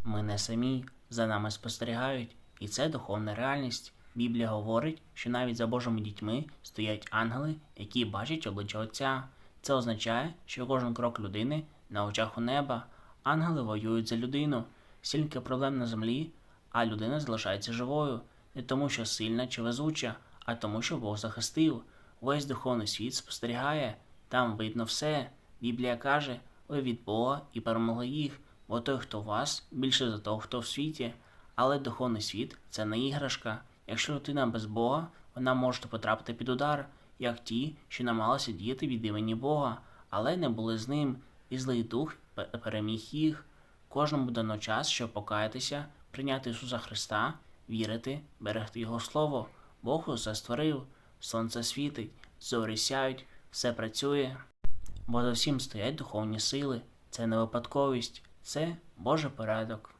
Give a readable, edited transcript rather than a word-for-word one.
Ми не самі, за нами спостерігають, і це духовна реальність. Біблія говорить, що навіть за Божими дітьми стоять ангели, які бачать обличчя Отця. Це означає, що кожен крок людини на очах у неба. Ангели воюють за людину. Стільки проблем на землі, а людина залишається живою. Не тому, що сильна чи везуча, а тому, що Бог захистив. Весь духовний світ спостерігає. Там видно все. Біблія каже, ви від Бога і перемогли їх, бо той, хто в вас, більше за того, хто в світі. Але духовний світ – це не іграшка. Якщо людина без Бога, вона може потрапити під удар, як ті, що намагалися діяти від імені Бога, але не були з ним, і злий дух переміг їх. Кожному дано час, щоб покаятися, прийняти Ісуса Христа, вірити, берегти Його Слово. Бог усе створив, сонце світить, зорі сяють, все працює. Бо за всім стоять духовні сили. Це не випадковість, це Божий порядок.